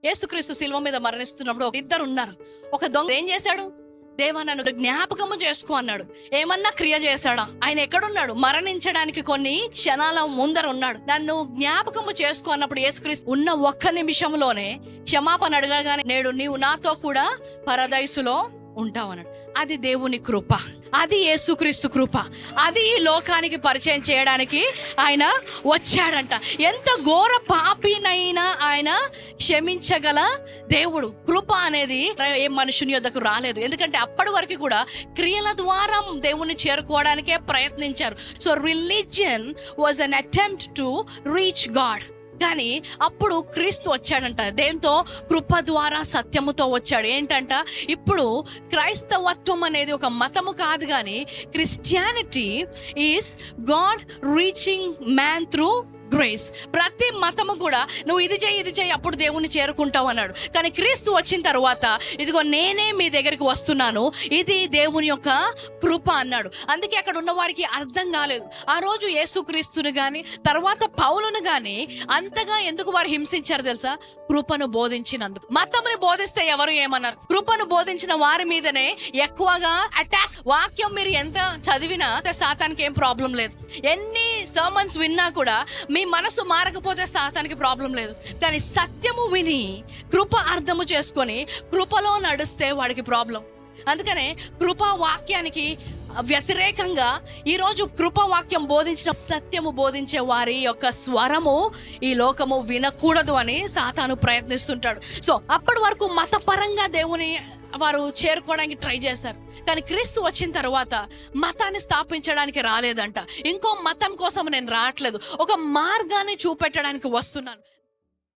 యేసుక్రీస్తు శిలువ మీద మరణిస్తున్నప్పుడు ఇద్దరు ఉన్నారు. ఒక దొంగ ఏం చేశాడు? దేవా నన్ను జ్ఞాపకము చేసుకో అన్నాడు. ఏమన్నా క్రియ చేశాడా? ఆయన ఎక్కడున్నాడు? మరణించడానికి కొన్ని క్షణాల ముందర ఉన్నాడు. నన్ను జ్ఞాపకము చేసుకో అన్నప్పుడు యేసుక్రీస్తు ఉన్న ఒక్క నిమిషంలోనే క్షమాపణ అడగగానే, నేడు నీవు నాతో కూడా పరదైసులో ఉంటావు అన్నాడు. అది దేవుని కృప, అది యేసుక్రీస్తు కృప, అది ఈ లోకానికి పరిచయం చేయడానికి ఆయన వచ్చాడంట. ఎంత ఘోర పాపినైనా ఆయన క్షమించగల దేవుడు. కృప అనేది ఏ మనుషుని యొద్దకు రాలేదు, ఎందుకంటే అప్పటి వరకు కూడా క్రియల ద్వారా దేవుణ్ణి చేరుకోవడానికే ప్రయత్నించారు. So religion was an attempt to reach God. కానీ అప్పుడు క్రీస్తు వచ్చాడంట. దేంతో? కృప ద్వారా, సత్యముతో వచ్చాడు. ఏంటంట? ఇప్పుడు క్రైస్తవత్వం అనేది ఒక మతము కాదు, కానీ Christianity is God reaching man through grace. ప్రతి మతము కూడా నువ్వు ఇది చేయి అప్పుడు దేవుణ్ణి చేరుకుంటావు అన్నాడు. కానీ క్రీస్తు వచ్చిన తర్వాత ఇదిగో నేనే మీ దగ్గరికి వస్తున్నాను, ఇది దేవుని యొక్క కృప అన్నాడు. అందుకే అక్కడ ఉన్న వారికి అర్థం కాలేదు. ఆ రోజు యేసుక్రీస్తుని కానీ తర్వాత పౌలును కానీ అంతగా ఎందుకు వారు హింసించారు తెలుసా? కృపను బోధించినందుకు. మతముని బోధిస్తే ఎవరు ఏమన్నారు? కృపను బోధించిన వారి మీదనే ఎక్కువగా అటాక్. వాక్యం మీరు ఎంత చదివినా సాతానికి ఏం ప్రాబ్లం లేదు. ఎన్ని సర్మన్స్ విన్నా కూడా మీ మనసు మారకపోతే సాతానికి ప్రాబ్లం లేదు. కానీ సత్యము విని కృప అర్థము చేసుకొని కృపలో నడిస్తే వాడికి ప్రాబ్లం. అందుకనే కృపా వాక్యానికి వ్యతిరేకంగా ఈరోజు కృపావాక్యం బోధించిన, సత్యము బోధించే వారి యొక్క స్వరము ఈ లోకము వినకూడదు అని సాతాను ప్రయత్నిస్తుంటాడు. సో అప్పటి వరకు మతపరంగా దేవుని వారు చేరుకోవడానికి ట్రై చేశారు. కానీ క్రీస్తు వచ్చిన తర్వాత మతాన్ని స్థాపించడానికి రాలేదంట. ఇంకో మతం కోసం నేను రావట్లేదు, ఒక మార్గాన్ని చూపెట్టడానికి వస్తున్నాను.